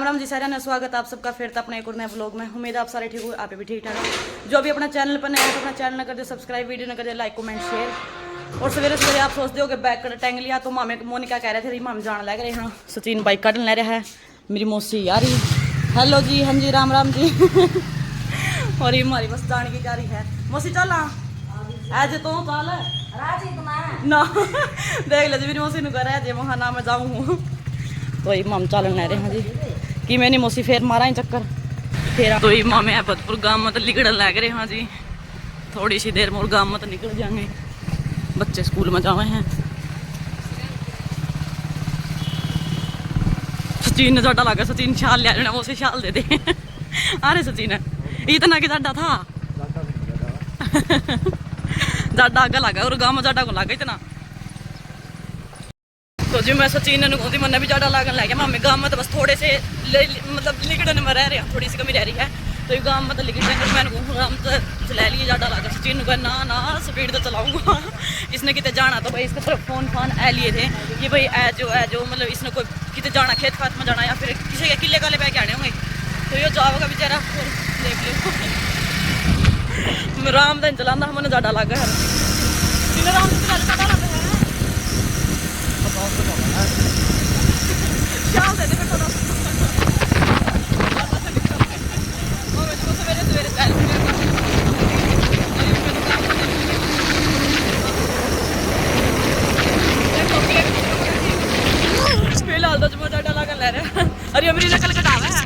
राम राम जी सारे ने स्वागत आप सबका फिर अपने एक और नए ब्लॉग में। उम्मीद है आप सारे ठीक हो, आप भी ठीक ठाक हो। जो भी अपना चैनल पर नया है तो अपना चैनल न कर दे सब्सक्राइब, वीडियो न कर दे लाइक कमेंट शेयर। और सवेरे सवेरे आप सोचते हो कि बैग कर टेंग लिया तो मामे मोनिका कह रहे थे माम जान लग रहे हाँ सचिन बाइक कटन ले रहा है। मेरी मौसी यार हेलो जी, हाँ जी राम राम जी। और ये हमारी बस जाने की जा रही है। मौसी चल आज तो चल ना देख ले जी मेरी मौसी ने कह जे वहाँ ना मैं जाऊँ तो ये माम चलन ले रहे हैं जी कि मैंने मौसी फिर मारा ही चक्कर फिर तो ये मामे है बदपुर गाँव में तो निकल लग रहे हाँ जी। थोड़ी सी देर में गाँव में तो निकल जाएंगे, बच्चे स्कूल में जावे हैं। सचिन ने जाडा लगा, सचिन शाल लिया लेना वो से शाल दे दे। अरे सचिन इतना कि जाडा था जाडा आगे लगा और गाँव में जाडा को लगा इतना। तो जी मैं सचिन ने कहती मैंने भी ज़्यादा लागन लग गया मामे गाँव में तो बस थोड़े से मतलब लिकड़न में रह रहे हैं, थोड़ी सी कमी रह रही है तो ये गाँव में तो लिकड़ जाएंगे। मैंने कहूँ गाँव तो चला लिए ज़्यादा लगा। सचिन ने कहा ना ना स्पीड तो चलाऊंगा। इसने कितने जाना तो भाई इसके तरफ फोन फान ए लिए थे कि भाई ए जो मतलब इसने कोई कितने जाना खेत खात में जाना या फिर किसी के किले काले बह के आने होंगे तो ये जाओगा बेचारा। देख लो राम दिन चलाना मैंने ज़्यादा लगा है राम दिन चला पता लगा शाल दे दे फिर थोड़ा फिलहाल तो जमा डाला कर ले रहे। अरे अमरी नकल कटावा है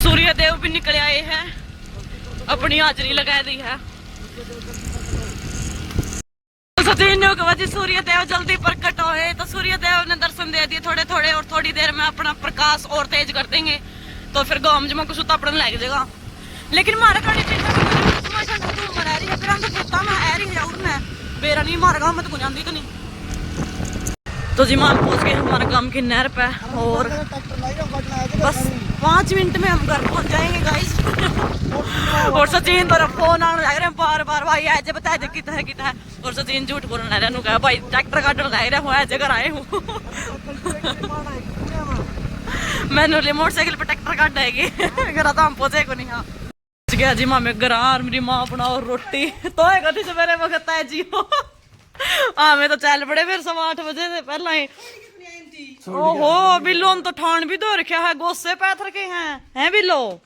सूर्य देव भी निकल आए हैं, अपनी हाजरी लगा दी है। सचिन ने कहा जी सूर्य देव जल्दी प्रकट होए तो सूर्य देव ने दर्शन दे दिए थोड़े थोड़े और थोड़ी देर में अपना प्रकाश और तेज कर देंगे तो फिर गाँव में कुछ उतापड़न लग जाएगा। लेकिन मारा काली फिर हम तो खेता में आ रही है मैं बेरा नहीं मारा गाँव में तो जाती तो नहीं। तो जी मान पहुंच गए हमारे गांव की नहर पे और बस 5 मिनट में हम घर पहुंच जाएंगे गाइस। और सचिन पर फोन आने लग रहे हैं बार बार भाई आज बता दे कितना है और सचिन झूठ बोलने लग रहा है भाई ट्रैक्टर काटने लग रहा हूँ आज घर आए हूँ। मैंने मोटरसाइकिल पर ट्रैक्टर काट जाएगी घर तो हम पहुंचे को नहीं। हाँ गया जी मामे घर और मेरी माँ बनाओ रोटी तो है कभी सवेरे वक्त है जी। हाँ मैं तो चल पड़े फिर 8:15 बजे से पहला ही। ओहो बिल्लो तो ठान भी धो रखा है गोसे पैथर के हैं बिल्लो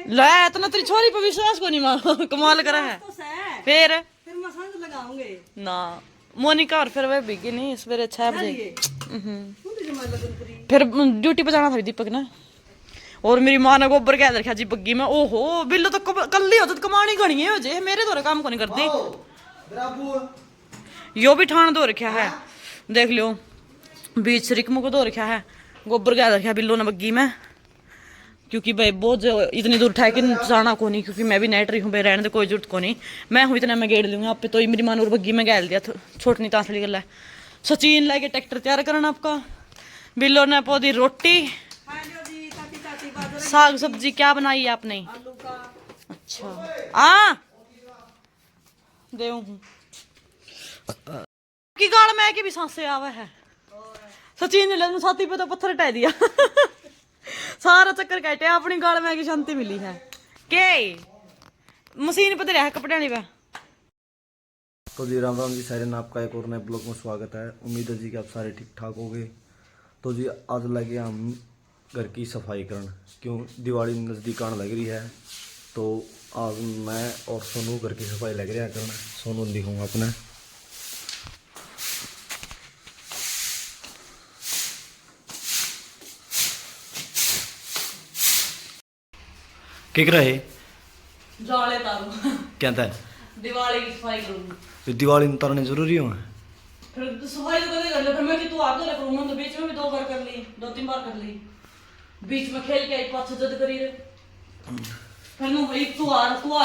ले इतना तेरी छोरी पर विश्वास को नहीं मां कमाल करा है। फिर ना मोनिका और फिर वह बिगी नहीं सवेरे 6 बजे फिर ड्यूटी पे जाना था दीपक ने और मेरी माँ ने गोबर कह रखा जी बग्गी में। ओहो बिल्लो तो कल ही हो तो कमानी घनी है जे मेरे द्वारा काम को नहीं करती। यो भी ठाण धो रखा है देख लो बीच सरिकमो को धो रखा है गोबर कह रखा बिल्लो ने बग्गी में क्योंकि भाई बहुत इतनी दूर उठा के जाना को नहीं क्योंकि मैं भी नेट रही हूँ भाई रहने कोई जरूरत को नहीं मैं हूँ इतना मैं गेड़ लूँगा आप तो मेरी माँ ने बग्गी में गैल दिया छोटनी तांसली गल है। सचिन लाके ट्रैक्टर तैयार करना आपका बिल्लो ने पौधी रोटी साग सब्जी क्या बनाई है आपने? अच्छा देव की गाल में के भी सांसे आवा है। सचिन ने लगन छाती पे तो पत्थर हटा दिया। सारा चक्कर काटे अपनी गाल में की शांति मिली है के मशीन पे रहा कपड़े नहीं पे। तो जी राम राम जी सारे ने आपका एक और नए ब्लॉग में स्वागत है। उम्मीद है जी कि आप सारे ठीक ठाक हो गए। तो जी आज लगे हम घर की सफाई करन क्यों दिवाली नज़दीक आने लग रही है तो आज मैं और सोनू घर की सफाई लग रहा है करना। सोनू दिखाऊंगा अपने क्या है जाले तारू कहता है दिवाली की सफाई करूंगी तो दिवाली में उतारने जरूरी हो फिर तो सफाई तो कर ले फिर मैं कि तू आप तो करूंगा तो बीच में भी 2 बार कर ली 2-3 बार कर ली बीच में खेल के आई पाछे जद करी रे फिर नु भाई तू आ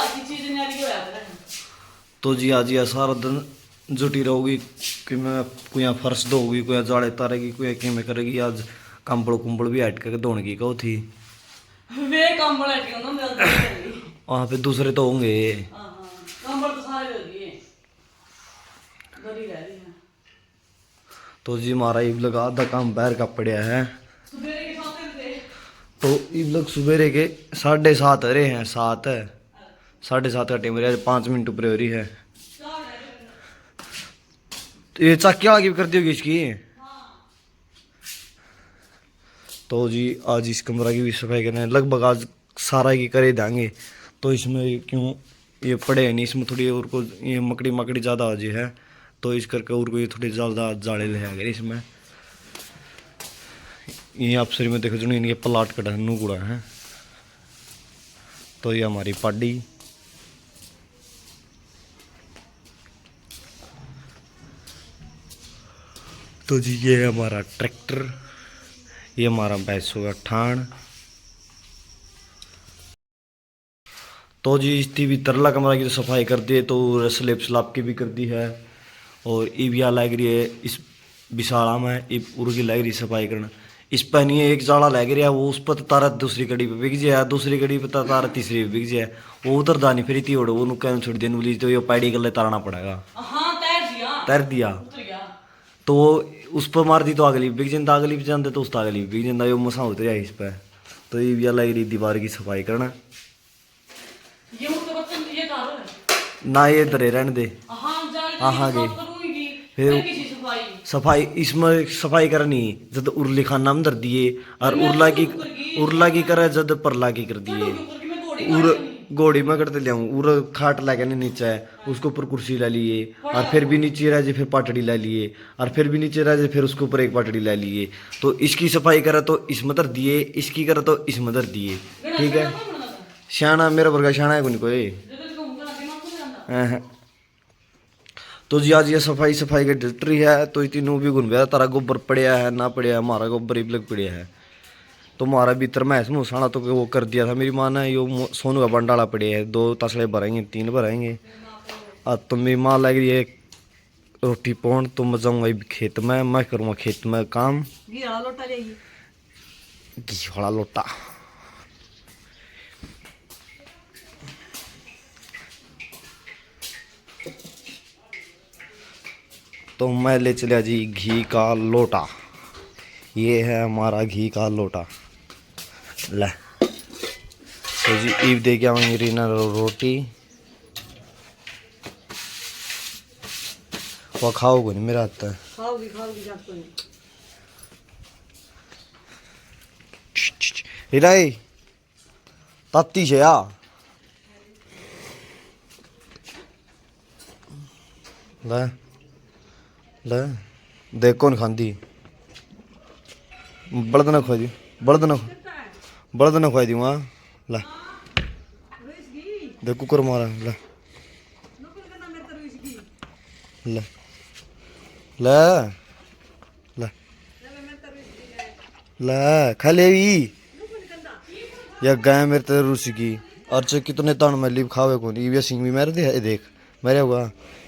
की चीज नहीं आ रही है। तो जी आज ये सारा दिन जुटी रहोगी कि मैं कोई फर्श धोगी कोई जाड़े तारेगी कोई कि में करेगी। आज कंबल कुंबल भी हट के धोने की कहो थी वे कंबल हट के ना वहाँ पे दूसरे तो होंगे। कंबल तो सारे हो गए गरी रह रही है। तो जी हमारा ये लोग आधा काम बाहर का पड़ा है। सुबह के साथ थे तो ये लोग सुबेरे के 7:30 रहे हैं, 7 है 7:30 का टाइम रहा, 5 मिनट ऊपर हो रही है। तो ये चाक क्या आगे कर दी होगी इसकी। तो जी आज इस कमरा की भी सफाई करना है, लगभग आज सारा की करे देंगे। तो इसमें क्यों ये पड़े हैं नहीं, इसमें थोड़ी और को ये मकड़ी मकड़ी ज़्यादा आ जाए है, तो इस करके और को ये थोड़ी ज़्यादा जाले ले आगे इसमें। ये आप सर में देखो जो इनके प्लाट कटा गुड़ा है। तो ये हमारी पाडी, तो जी ये है हमारा ट्रैक्टर, ये हमारा भैंसों का ठाण। तो जी इसकी भी तरला कमरा की तो सफाई कर दी है, तो स्लेब स्लाब की भी कर दी है। और ये भी लग रही है इस विशाला में, ये उर्गी लग रही सफाई करना। इस पर नहीं है एक जाड़ा लग रहा है, वो उस पर तारा दूसरी कड़ी पे बिक जाए, दूसरी कड़ी पे तारा तीसरी पे बिक जाए, वो उधर दानी फिर इतनी ओढ़ो वो कहना छोड़ देने बोली, तो ये पैडी गले तारना पड़ेगा। हाँ तैर दिया तो उस पर मार दी तो अगली बिक जाता, अगली भी जानते तो उस अगली बिक जाता, ये मसा उतर जाए इस पर। तो ये भी लग रही दीवार की सफाई करना। ये मुझे बच्चन ये तारो है ना ये दरे रहने दे। हाँ गई फिर फिर किसी सफाई सफाई इसमें सफाई करनी जब उर्ली खाना में धर दिए, और उर्ला की करे जब परला की कर दिए। उर घोड़ी में करते ले उर खाट लगे नहीं नीचे है, उसके ऊपर कुर्सी ले लिए, और फिर भी नीचे रह जाए फिर पाटड़ी ले लिए, और फिर भी नीचे रह जाए फिर उसके ऊपर एक पाटड़ी ले लिए। तो इसकी सफाई करे तो इसमें धर दिए, इसकी करे तो इसमें धर दिए। ठीक है श्याना मेरा वर्गा श्याना है कोई। तो जी आज ये सफाई सफाई का डिरेक्टरी है, तो तीनों भी गुन गया, तारा गोबर पड़िया है ना पड़िया है, हमारा गोबर ही लग पड़िया है। तो हमारा भीतर मैस मुसाना तो वो कर दिया था मेरी माँ ने, यो सोनू का बंडाला पड़े है, 2 तसले भरेंगे 3 भरेंगे। अब तो मेरी माँ लग रही है रोटी पौन, तो मैं जाऊँगा खेत में, मैं करूँगा खेत में काम। घी वाला लोटा तो मैं ले चलिया जी घी का लोटा, ये है हमारा घी का लोटा। ले तो जी ईब दे के आवेंगे रीना रोटी, वो खाओगे नहीं मेरा हाथ है। खाओगी जात को नहीं। हिराई ताती से आ ले ले देख कौन खांदी, बड़द ना खुआ दी, बड़द ना खुआ दी वहाँ। ला देख कुकर मारा, ला ले ले ले ले खा ले भी या गाय मेरे तेरे रूस की। और चे कितने तान में लीव खावे कौन, ये सिंह भी मेरे दे देख मेरे हुआ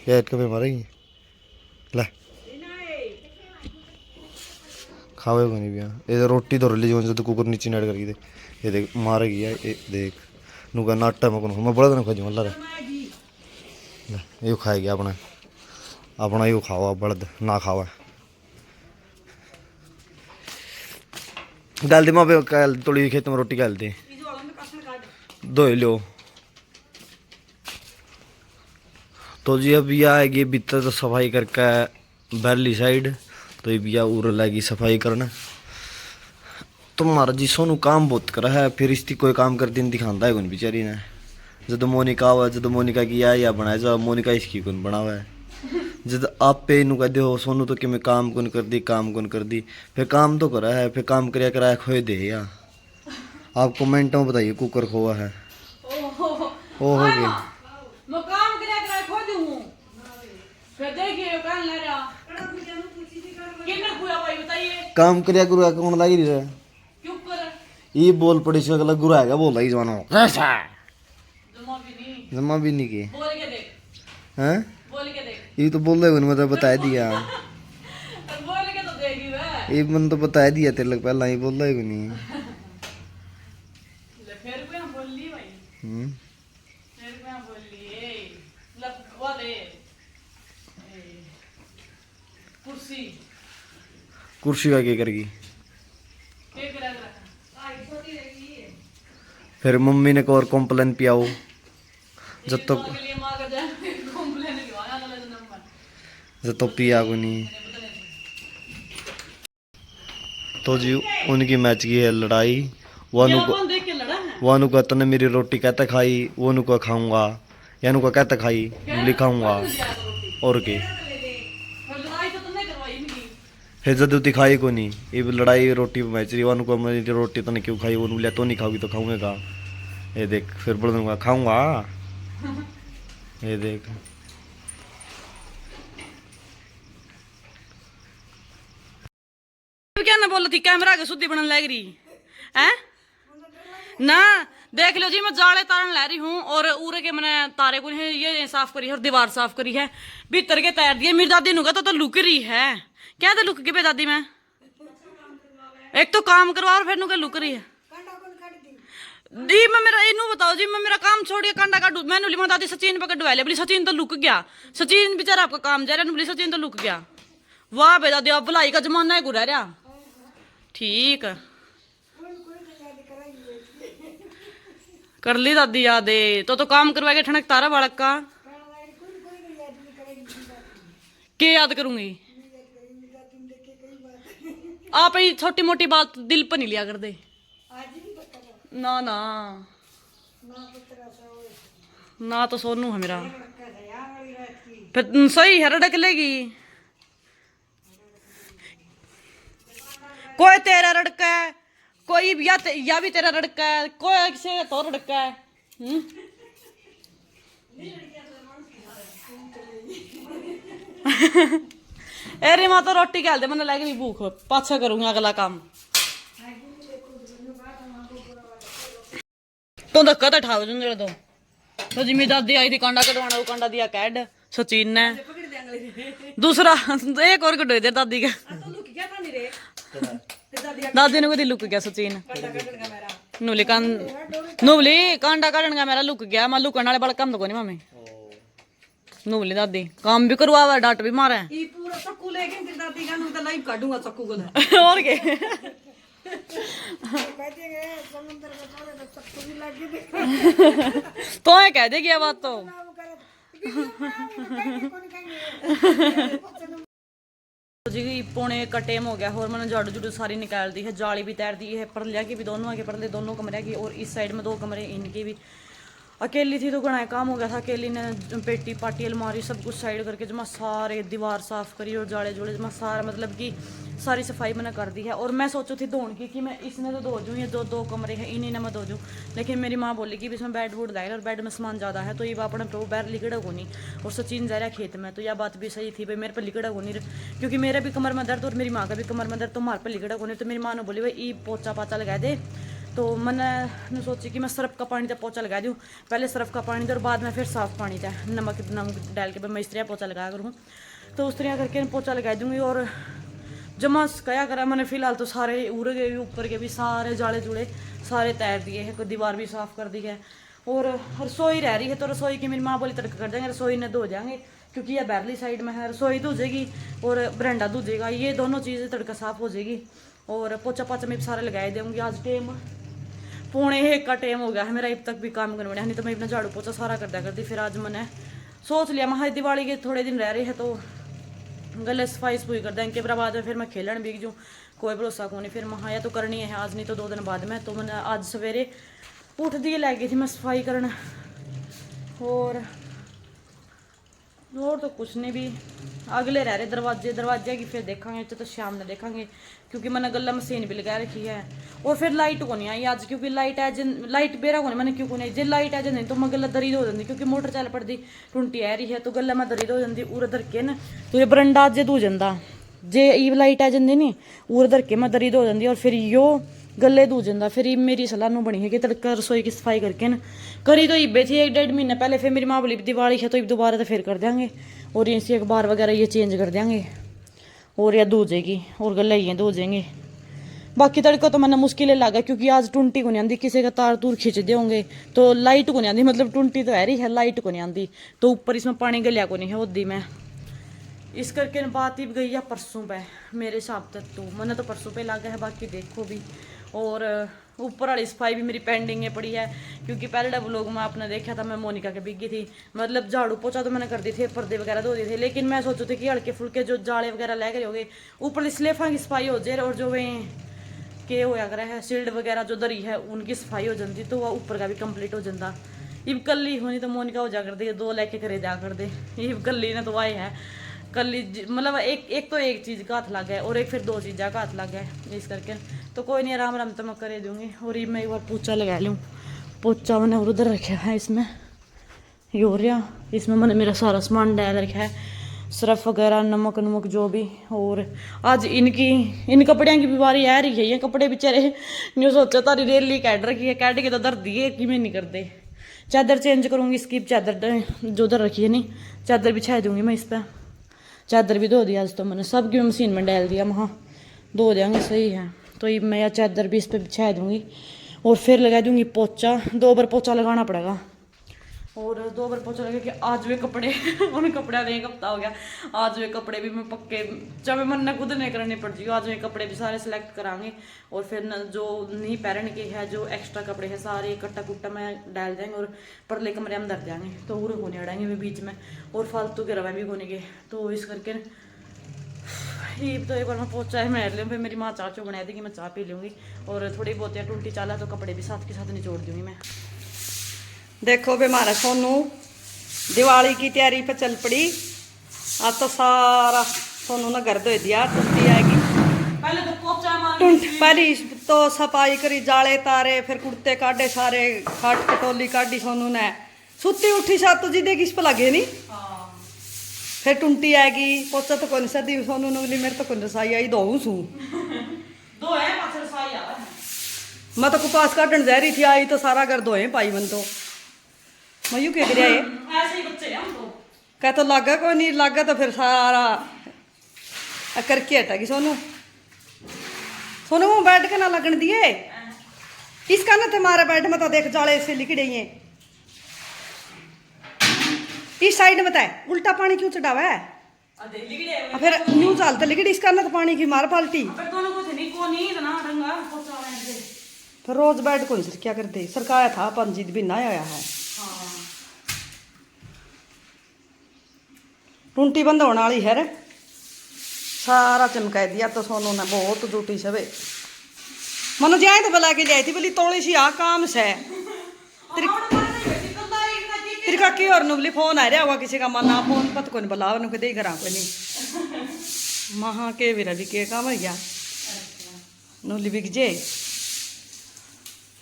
या इतने पे मारेगी। ले खावे को नहीं भी ये रोटी तो रली जो तो कुकर नीचे नाट करके दे, ये देख मारेगी यार, ये देख नुका नाटा में कौन मैं बड़ा दिन खा जाऊँ ला ये खाएगी अपना अपना यू खावा बड़द ना खावा डाल दे माँ पे कल थोड़ी खेत में रोटी डाल दे दो लो। तो जी अब यह आएगी भीतर तो सफाई करके बैरली साइड, तो ये भैया उर लगी सफाई करना। तो हमारा जी सोनू काम बहुत करा है, फिर इसकी कोई काम कर दिन दिखाता है कौन बेचारी ने। जब मोनिका हुआ जब मोनिका की या बनाया जब मोनिका इसकी कौन बना हुआ है, जब आप पे इनू कहते हो सोनू तो कि मैं काम कौन कर दी काम कौन कर दी, फिर काम तो करा है, फिर काम कराया कराया खोए दे या आप कमेंट में बताइए कुकर खोआ है ओ हो गया मैं काम कराया खो दूं फिर देखिए कान ले रहा कितना पूरा भाई बताइए काम कराया गुरु कौन लगी रही है क्यों कर ये बोल पड़ी से अगला गुरु है बोल रही जवानो जमा भी नहीं की बोल के देख हैं बोल के देख ये तो बोल रहे मतलब बता दिया बोल के तो देगी वे ये मन तो बता दिया तेरे लोग पहला ही बोल रहे नहीं ले फिर भी हम बोल ली भाई फिर भी हम बोल लिए लग वो दे कुर्सी कुर्सी का क्या करेगी? के करा आई छोटी रहेगी फिर मम्मी ने को और कॉम्प्लेन पियाओ जब तो के लिए मां का जाए कंप्लेन लिखवाया ना नंबर जब तो पिया को नहीं। तो जी उनकी मैच की है लड़ाई। वानू को कौन देख के लड़ा है वानू का तूने मेरी रोटी कहते खाई, वो नु को खाऊंगा, यानू को कहते खाई लिखाऊंगा और के और लड़ाई तो तुमने करवाई नहीं फिर जब दिखाई को नहीं ये लड़ाई रोटी मैच रही। वानू को मेरी रोटी तूने क्यों खाई, वो लिया तो नहीं खाओगी तो खाऊंगा। ये देख फिर बोल दूंगा खाऊंगा। ये देख क्या ना बोल थी कैमरा के सुधी बनने लग रही है ना। देख लो जी मैं जाले तारन ला रही हूँ और उरे के मैंने तारे को ये साफ करी है और दीवार साफ करी है भीतर के तैर दिए। मेरी दादी नुका तो लुक रही है क्या तो लुक के पे दादी मैं एक तो काम करवा और फिर नुका लुक रही है दी। मैं मेरा इनू बताओ जी मैं मेरा काम छोड़िए कांडा काटू मैंने बोली दादी सचिन पकड़ डुआ ले बोली सचिन तो लुक गया। सचिन बेचारा आपका काम जा रहा बोली सचिन तो लुक गया। वाह बे दादी अब भलाई का जमाना है गुरा रहा ठीक कर ली दादी याद तो काम करवा के ठनक तारा बालक का के याद करूंगी। आप ही छोटी मोटी बात दिल पर नहीं लिया कर दे ना ना ना तो सोनू है मेरा फिर सही है रड़क लेगी कोई तेरा रड़का है कोई या भी तेरा रड़का है कोई किसी तो रड़का है अरे माँ तो रोटी क्या दे मैंने लगी नहीं भूख पाछा करूंगा अगला काम तो धक्का तो ठाओ जरा तो जिम्मी दादी आई थी कांडा कटवाना वो कांडा दिया कैड सचिन ने दूसरा एक और कटो दे दादी का दादी ने कोई लुक गया सचिन नूली कांडा काटन का मेरा लुक गया मैं लुकन वाले बड़ा कम तो नहीं मामे नूली दादी काम भी करवा डांट भी मारे पूरा चक्कू लेके फिर दादी का तो लाइव काटूंगा चक्कू को और के तो है कह देगी बात तो जी पौने का टाइम हो गया और मैंने झाड़ू झुड़ू सारी निकाल दी है जाली भी तैर दी है परलिया की भी दोनों आगे परले दोनों कमरे की और इस साइड में 2 कमरे इनके भी। अकेली थी तो घना काम हो गया था अकेली ने पेटी पाटी अलमारी सब कुछ साइड करके जमा सारे दीवार साफ करी और जाले जुड़े जमा सारा मतलब कि सारी सफाई मैंने कर दी है। और मैं सोचू थी धोने की कि मैं इसने तो धो दूँ ये 2 कमरे हैं इन्हीं ने मैं धो दूँ लेकिन मेरी माँ बोली कि इसमें बेड वुड लाएगा और बेड में सामान ज़्यादा है तो ये अपने तो बैर लिकड़ा को नहीं और सचिन जा रहा है खेत में तो यह बात भी सही थी भाई मेरे पर लिकड़ा को नहीं क्योंकि मेरे भी कमर में दर्द और मेरी माँ का भी कमर में दर्द तो मार पर लिकड़ा को नहीं। तो मेरी माँ ने बोली भाई ये पोचा पाचा लगा दे तो मैंने सोची कि मैं सर्फ का पानी से पोचा लगा दूँ पहले सर्फ का पानी दे और बाद में फिर साफ़ पानी था नमक डाल के मैं इस तरह पोचा लगाया करूँ तो उस तरह करके पोचा लगा दूँगी। और जमा क्या करा मैंने फिलहाल तो सारे उड़ के भी ऊपर के भी सारे जाले जुड़े सारे तैर दिए हैं दीवार भी साफ़ कर दी है और रसोई रह रही है तो रसोई की मेरी माँ बोली तड़का कर देंगे रसोई ने धो जाएंगे क्योंकि यह बैरली साइड में है रसोई धुजेगी और बरंडा धुजेगा ये दोनों चीज़ें तड़का साफ़ हो जाएगी। और पोचा पाचा में भी सारे लगाए दूँगी। आज टाइम 1:45 का टाइम हो गया है मेरा अब तक भी काम करने नहीं तो मैं अपना झाड़ू पोचा सारा कर दिया करती। फिर आज मैंने सोच लिया मैं दिवाली के थोड़े दिन रह रहे हैं तो गले सफाई सफाई कर देंगे के बाद में फिर मैं खेलन भी जूँ कोई भरोसा को नहीं फिर मैं या तो करनी है आज नहीं तो 2 दिन बाद में। तो मैंने आज सवेरे उठ दिए लै गई थी मैं सफाई करना और तो कुछ नहीं भी अगले रह रहे दरवाजे की फिर देखेंगे तो शाम में देखेंगे क्योंकि मैंने गला मशीन भी लगा रखी है। और फिर लाइट को नहीं आई आज क्योंकि लाइट बेरा को नहीं मैंने क्यों नहीं जे लाइट आ जाती तो मैं गला दरीद हो जाती क्योंकि मोटर चल पड़ती टुंटी आ रही है तो गला मैं दरीद हो जाती उर धर के ना तो ये बरंडा अज धो जाता जे ई लाइट आ जाती नी उर धर के मैं दरीद हो जाती और फिर यो गले धो जाता। फिर मेरी सलाह नू बनी है कि तड़का रसोई की सफाई करके ना करी तो इब्बे थी 1-1.5 महीने पहले फिर मेरी माँ बोली दिवाली है तो दोबारा तो फिर कर देंगे और इसी अखबार वगैरह ये चेंज कर देंगे और यह धो जाएगी और गले ये धो जाएंगे। बाकी तड़का तो मैंने मुश्किलें लगा क्योंकि आज टुंटी को नहीं आती किसी का तार तूर खींच दे होंगे तो लाइट को नहीं आती मतलब टुंटी तो है रही है लाइट को नहीं आती तो ऊपर इसमें पानी गलिया को नहीं है उदी में इस करके बात ही गई है परसों पे मेरे हिसाब तक तो मैंने तो परसों पे लगा है, बाकी देखो भी। और ऊपर वाली सफाई भी मेरी पेंडिंग है पड़ी है, क्योंकि पहले व्लॉग में आपने देखा था मैं मोनिका के बिगी थी, मतलब झाड़ू पोछा तो मैंने कर दी थी, पर्दे वगैरह धो दिए थे, लेकिन मैं सोचू थी कि हल्के फुल्के जो जाले वगैरह लै गए हो गए, ऊपर स्लेफा की सफाई हो जाए और जो वे के होया करे है सील्ड वगैरह जो दरी है उनकी सफाई हो जाती तो वह ऊपर का भी कंप्लीट हो जाता। इब कल्ली होनी तो मोनिका हो जा कर दे, 2 लेके करे जा कर दे, इब कल्ली ने तो आए है कल्ली मतलब एक तो एक चीज़ का हाथ लग गया और एक फिर 2 चीज़ों का हाथ लग गया, इस करके तो कोई नहीं, आराम आराम तो मैं करे दूंगी। और ये मैं एक बार पोछा लगा लूँ, पोछा मैंने उधर रखा है, इसमें ये हो रहा, इसमें मैंने मेरा सारा सामान डाल रखा है, सर्फ वगैरह नमक नमक जो भी। और आज इन कपड़ों की भी बारी आ रही है, ये कपड़े बेचारे न्यू सोचा तारी रेली कैट रखी है, कैट के तो दर्द दिए कि मैं नहीं करते। चादर चेंज करूँगी, इसकी चादर जो उधर रखी है नहीं, चादर बिछा दूँगी मैं इस पर, चादर भी धो दिया आज तो मैंने, सब की मशीन में डाल दिया, वहाँ धो देंगे सही है। तो ये मैं चादर भी इस पर बिछा दूँगी और फिर लगा दूँगी पोछा, 2 बार पोछा लगाना पड़ेगा। और 2 बार पोछा लगा कि आज वे कपड़े उन कपड़ा में 1 हफ्ता हो गया, आज वे कपड़े भी मैं पक्के जब मन खुद नहीं करनी पड़ जी, आज वे कपड़े भी सारे सिलेक्ट करांगे और फिर जो नहीं पहन के है जो एक्स्ट्रा कपड़े हैं सारे कट्टा कुट्टा में डाल देंगे और परले कमरे में धर देंगे, तो पूरे होने अड़ेंगे वे बीच में और फालतू के रवा भी होने के। तो इस करके ये तो एक बार मैं पोछा मार लूँ, फिर मेरी माँ चाचू बना देगी, मैं चाय पी लूँगी और थोड़ी बहुत या टूटी चाला तो कपड़े भी साथ के साथ निचोड़ दूँगी मैं। देखो बे हमारा सोनू दिवाली की तैयारी पे चल पड़ी। आज तो सारा सोनू ने घर धो दिया, टूटी आएगी पहले तो पोछा मार पहली तो सफाई करी, जाले तारे, फिर कुर्ते काटे सारे, खाट कटोली काटी सोनू ने, सुती उठी सात तो जी देखी इस पर लगे नहीं, फिर टूटी आएगी। पोछा तो कौन सा दी सोनू ने बोली मेरे तो कौन रसाई आई दो सू दो है पास रसाई आ मैं तो कपास काटन जा रही थी, आई तो सारा घर धोए पाई मन तो मैं यूं कह रहा है ऐसे ही बच्चे हैं हम तो। कह तो लागा कोई नहीं लागा तो फिर सारा करके हटेगी सोनू। सोनू वो बैठ के ना लगन दिए, इसका ना तुम्हारे बैठ में तो देख जाले से लिखड़े हैं, इस साइड में तो उल्टा पानी क्यों चढ़ावा है, फिर न्यू चालते लिखड़ी इसका ना तो पानी की मार पाल्टी, फिर रोज बैठ को क्या करते सरकाया था 5 दिन ना आया है। टूंटी बंद होने वाली है रे, सारा चमका दिया तो सोनू ने बहुत झूठी सवे मनो जाए तो बुला के लियाई थी, बोली तोड़ी सी आ काम से तेरी काकी और नुबली फोन आ रहा होगा किसी का मना फोन पत को नहीं बुला उन्होंने दे घर को नहीं महा के भी रवि के काम है गया नुबली बिक जे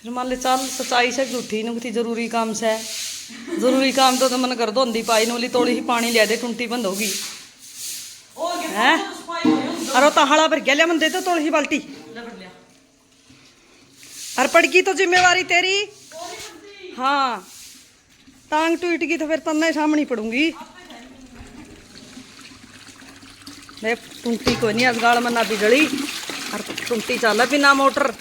फिर मान ले चल सच्चाई से झूठी नु थी जरूरी काम से, जरूरी काम तो मन कर दो पाई नोली तोड़ी ही पानी लिया दे टूंटी बंद होगी है अरे तो हड़ा भर गया मन दे तो तोड़ी ही बाल्टी और पड़गी तो जिम्मेवारी तेरी। हाँ टांग टूट गई तो फिर तन्ने सामने पड़ूंगी। मैं टूंटी कोई नहीं अजगाड़ में ना बिगड़ी और टूंटी चल बिना मोटर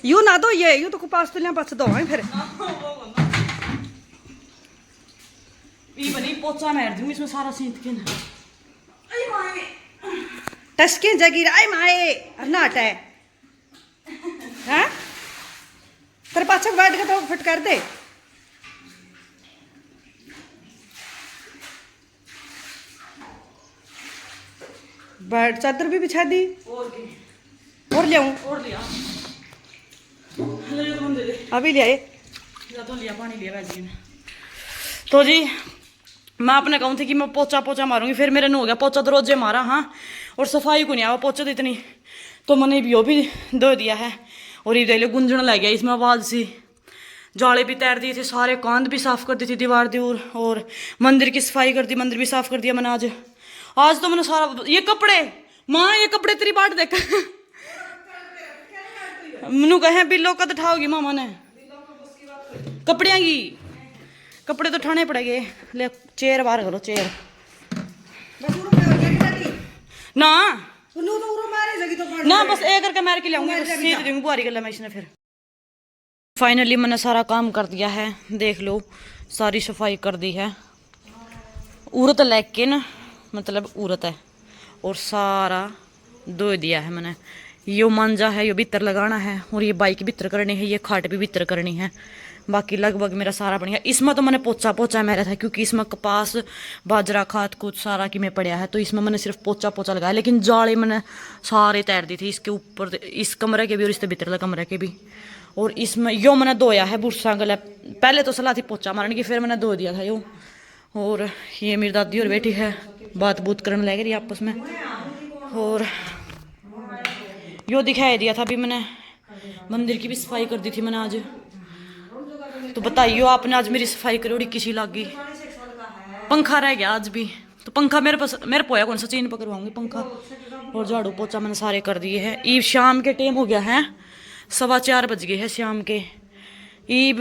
यू ना दो ये यू तो पास तो पास दो फिर ये बनी पोछा मार दूंगी इसमें सारा सींत के ना टसके जगी आई माए नाट है हैं तेरे पाछे बैठ के तो फिट कर दे बैठ चादर भी बिछा दी और ले और लिया ले तो दे दे अभी ले आए या तो लिया पानी लिया वैसे ने। तो जी मैं आपने कहूँ थी कि मैं पोछा पोछा मारूंगी, फिर मेरे हो गया पोछा तो रोजे मारा हाँ, और सफाई को नहीं आवा पोछा तो इतनी, तो मैंने भी वो भी धो दिया है और ये ले गुंजन लग गया इसमें आवाज सी, जाले भी तैर दिए थे सारे, कांध भी साफ कर दी थी दीवार दूर और मंदिर की सफाई कर दी, मंदिर भी साफ कर दिया मैंने आज तो मैंने सारा ये कपड़े माँ ये कपड़े तेरी बाट देख मनु कहे बिल्लो कद उठाओगी मामा ने कपड़िया की कपड़े तो उठाने पड़ेंगे। ले चेयर बाहर करो चेयर ना ना बस एक करके मार के लाऊंगी सीध दूंगी बुआरी गला मैं इसने फिर फाइनली मैंने सारा काम कर दिया है, देख लो सारी सफाई कर दी है। उरत लेके ना, मतलब उरत है, और सारा धो दिया है मैंने। यो मांजा है, यो भीतर लगाना है, और ये बाइक भीतर करनी है, ये खाट भी भीतर करनी है। बाकी लगभग मेरा सारा बन गया। इसमें तो मैंने पोचा पोचा मेरा था, क्योंकि इसमें कपास बाजरा खाद कुछ सारा कि में पड़ा है, तो इसमें मैंने सिर्फ पोचा पोचा लगाया। लेकिन जाले मैंने सारे तैर दी थी, इसके ऊपर, इस कमरे के भी और इसके भीतर कमरे के भी। और इसमें यो मैंने धोया है बुरसा गला। पहले तो सलाह थी पोचा मारने की, फिर मैंने धो दिया था यो। और ये मेरी दादी और बेटी है, बात बूत करने लग रही आपस में। और यो दिखाई दिया था अभी मैंने, मंदिर की भी सफाई कर दी थी मैंने आज। तो बताइयो आपने आज मेरी सफाई करोड़ी किसी लाग गई। पंखा रह गया आज भी, तो पंखा मेरे पास, मेरे पोया कौन सा चीन पकड़वाऊंगी पंखा। और झाड़ू पोछा मैंने सारे कर दिए हैं। ईब शाम के टाइम हो गया है, 4:15 बज गए हैं शाम के। ईब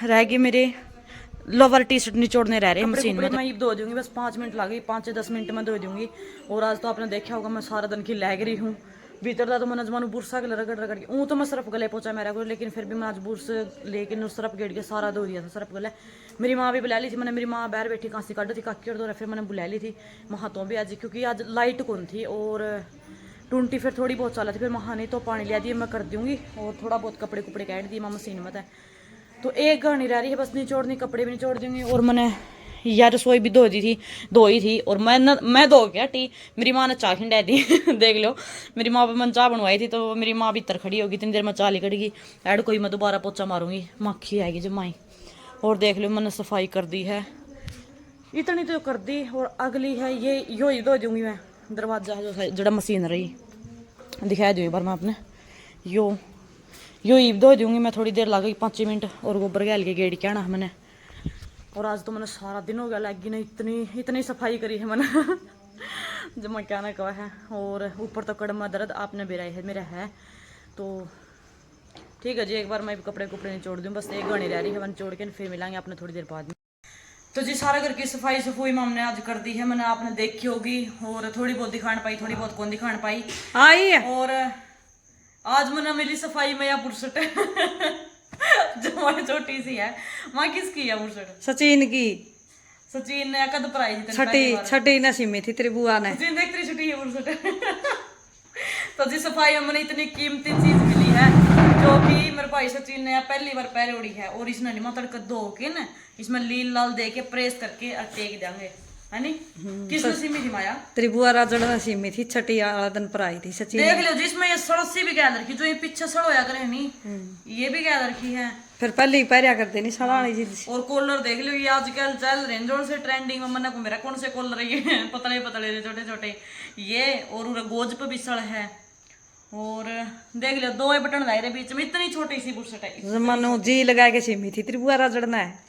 रह गए मेरे लोवर टी शर्ट निचोड़ने रह रहे हैं मशीन में। मैं ईब धो दूंगी, बस 5 मिनट लगे, 5 से 10 मिनट में धो दूंगी। और आज तो आपने देखा होगा मैं सारा दिन की लग रही हूँ। भीतर था तो मैंने जमानू बुरसा के रगड़ रगड़ के तो मैं सरफ गले पहुंचा मेरा को, लेकिन फिर भी मैं आज बुरस लेकिन उस सरफ गेट के सारा धो दिया था सरफ गले। मेरी माँ भी बुला ली थी मैंने, मेरी माँ बाहर बैठी कांसी काट थी काकी और दो, फिर मैंने बुला ली थी महातों भी आज, क्योंकि आज लाइट कौन थी। और टूंटी फिर थोड़ी बहुत चला थी, फिर महा नहीं तो पानी लिया दिए मैं कर दूंगी। और थोड़ा बहुत कपड़े कुपड़े काट दिए, माँ मशीन में था। तो एक गानी रह रही है बस निचोड़नी, कपड़े भी निचोड़ दूंगी। और मैंने यार रसोई भी धो ही थी। और मैं धो गया टी, मेरी माँ ने चाय खिंडा दी देख लो, मेरी माँ मैंने चाय बनवाई थी, तो मेरी माँ भीतर खड़ी होगी, इतनी देर में चाय निकलेगी ऐड कोई, मैं दोबारा पोछा मारूंगी, मक्खी आएगी जमाई। और देख लो मैंने सफाई कर दी है, इतनी तो कर दी। और अगली है ये, यो ही धो दूंगी मैं, दरवाजा जो जड़ा मशीन रही दिखाई दूँ एक बार मैं आपने, यो ही धो दूंगी मैं। थोड़ी देर लगेगी 5 मिनट। और गोबर गैल के गेड़ के आना है मैंने। और आज तो मैंने सारा दिन हो गया लगी ना, इतनी सफाई करी है मैंने जब मैं क्या ना कहा है। और ऊपर तो कड़मा दर्द आपने बेरा है मेरा है। तो ठीक है जी, एक बार मैं कपड़े कुपड़े निचोड़ दूँ, बस एक गाड़ी रह रही है, मैंने निचोड़ के फिर मिलेंगे आपने थोड़ी देर बाद में। तो जी सारा घर की सफाई सफाई में हमने आज कर दी है मैंने, आपने देखी होगी। और थोड़ी बहुत दिखाने पाई, थोड़ी बहुत कौन दिखाने पाई आई है। और आज मैंने मिली सफाई में या पुरसट जो हमारी छोटी सी है, वहाँ किसकी है पुरसट? सचिन की। सचिन ने कद पराई थी छठी नसीमी थी तेरी बुआ ने। सचिन देख तेरी छुट्टी है पुरसट तो जी सफाई हमने इतनी कीमती चीज मिली है, जो कि मेरे भाई सचिन ने पहली बार पैर उड़ी है। और इसने निमा तड़का धो के ना, इसमें लील लाल दे के प्रेस करके टेक देंगे, है नी? किस नसीमी थी माया? तेरी बुआ राजड़ नसीमी थी, छठी वाला दिन पर आई थी सचिन। देख लो जिसमें ये सड़सी भी गैद रखी, जो ये पीछे सड़ होया करे नी, ये भी गैद रखी है। फिर पहले ही पैरिया करते नहीं सड़ा वाली चीज। और कॉलर देख लो, ये आजकल चल रहे हैं जोर से ट्रेंडिंग में। मन्ना को मेरा कौन से कॉलर है पतले पतले छोटे छोटे ये, और गोज पे भी सड़ है। और देख लो 2 बटन लाए रहे बीच में, इतनी छोटी सी बुरसट है। जमानो जी लगा के सीमी थी तेरी बुआ राजड़ना है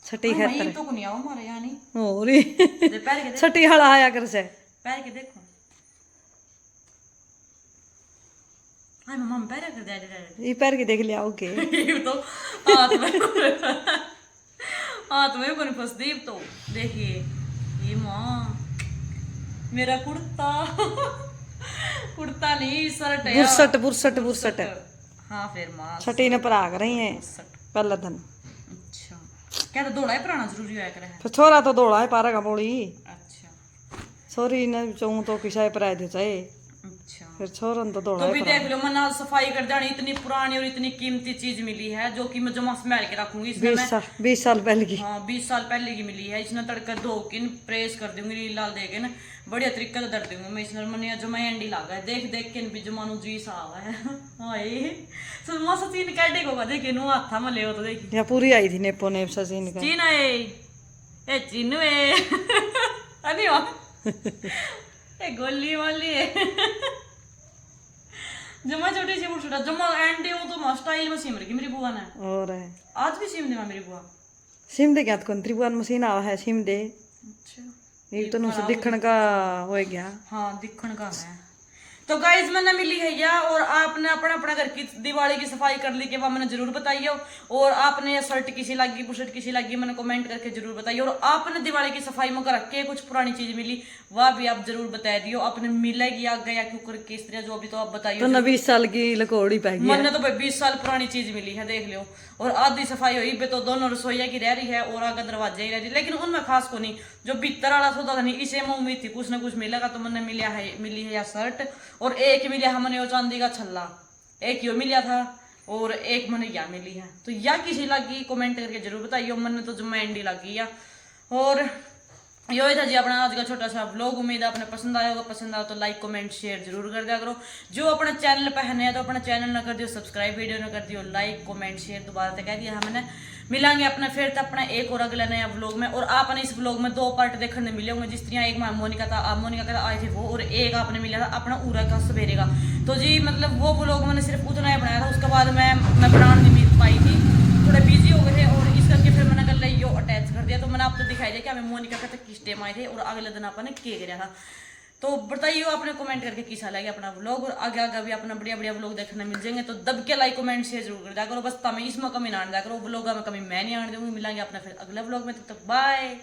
छठी हाँ, खातर। ये तो नहीं आओ हमारे यहाँ नहीं। और दे पैर के देख, छठी हड़ा आया कर से पैर के देखो। हाय मम्मा पैर कर दे दे ये पैर के देख लिया ओके। ये तो हाथ में कौन फंस दी तो देखिए ये माँ मेरा कुर्ता कुर्ता नहीं शर्ट है। बुरसट बुरसट बुरसट। हाँ फिर माँ छठी ने पराग रही है पहला दिन। अच्छा क्या तो दौड़ा है पुराना जरूरी होया करे है। फिर छोरा तो दौड़ा है पारा का बोली। अच्छा छोरी ने चौं तो किसाए पराए दे चाहे, अच्छा फिर छोरन तो दौड़ा तो है भी देख लो मैं आज सफाई कर जानी, इतनी पुरानी और इतनी कीमती चीज मिली है, जो कि मैं जमा संभाल के रखूंगी। इसमें मैं 20 साल पहले की। हाँ 20 साल पहले की मिली है। इसने तड़का धो के प्रेस कर दूंगी, रील लाल दे के ना बढ़िया तरीके से दर दूंगी मैं। इसने मैंने जो मैं एंडी लागा है, देख देख के भी जमानू जी सा आवा है। हाय सुनमा सचिन कैडे को देखे नु हाथा में ले तो देखी या पूरी आई थी नेपो नेप सचिन का। चीन ए चीनू ए अरे वाह ए गोली वाली है जमा छोटी सी छोटा जमा एंडी वो तो स्टाइल में सिम रखी मेरी बुआ ने। और आज भी सिम देना मेरी बुआ सिम दे क्या तो कंत्री बुआ मशीन आवा है सिम दे। अच्छा ये तो नुस दिखण का हो गया। हाँ दिखण का है, तो गाइज मैंने मिली है या, और आपने अपना अपना घर की दिवाली की सफाई कर ली के बाद मैंने जरूर बताइए, और आपने ये शर्ट किसी लगी, बुशर्ट किसी लगी, मैंने कमेंट करके जरूर बताइए। और आपने दिवाली की सफाई में रख के कुछ पुरानी चीज मिली वह भी आप जरूर बता दियो, आपने मिलेगी या गया क्यों कर किस तरह जो भी, तो आप बताइए। तो न 20 साल की लकोड़ी पै गई मैंने तो भाई 20 साल पुरानी चीज मिली है, देख लियो। और आधी सफाई हुई पे तो दोनों रसोइया की रह रही है और आगे दरवाजे ही रह रही, लेकिन उनमें खास को नहीं, जो भीतर वाला सौदा था नहीं, इसे में उम्मीद थी कुछ ना कुछ मिलेगा, तो मैंने मिली है या शर्ट, और एक मिला हमने वो चांदी का छल्ला, एक यो मिला था, और एक मैंने या मिली है। तो या किसी लगी कमेंट करके जरूर बताइए, मैंने तो जो मैंडी लगी या। और यो ही था जी अपना आज का छोटा सा व्लॉग। उम्मीद है आपने पसंद आया होगा, पसंद आया तो लाइक कमेंट शेयर जरूर कर दिया करो। जो अपने चैनल पे है नया तो अपना चैनल ना कर दियो सब्सक्राइब, वीडियो ना कर दियो लाइक कमेंट शेयर, दोबारा से कह दिया हमने। मिलांगे अपना फिर तो अपना एक और अगला नया व्लॉग में। और आपने इस व्लॉग में 2 पार्ट देखने मिले होंगे, जिस तरह एक मोनिका का आए थे वो, और एक आपने मिला था अपना उरा का सवेरे का। तो जी मतलब वो व्लॉग मैंने सिर्फ उतना ही बनाया था, उसके बाद मैं बनाने नहीं पाई थी, थोड़े बिजी हो गए थे, और इस करके फिर मैंने कल यो अटैच कर दिया। तो मैंने आपको दिखाई दिया कि हमें मोनिका का किस टाइम आए थे और अगले दिन आपने के कराया था। तो बताइए आपने कमेंट करके किसा लगे अपना व्लॉग, और आगे आगे भी अपना बढ़िया बढ़िया व्लॉग देखने मिल जाएंगे। तो दब के लाइक कमेंट शेयर जरूर कर दिया करो, बस तमें इसमें कमी ना आने दिया करो, व्लॉग में कमी मैं नहीं आने दूंगी। मिलेंगे अपना फिर अगले व्लॉग में, तब तक बाय।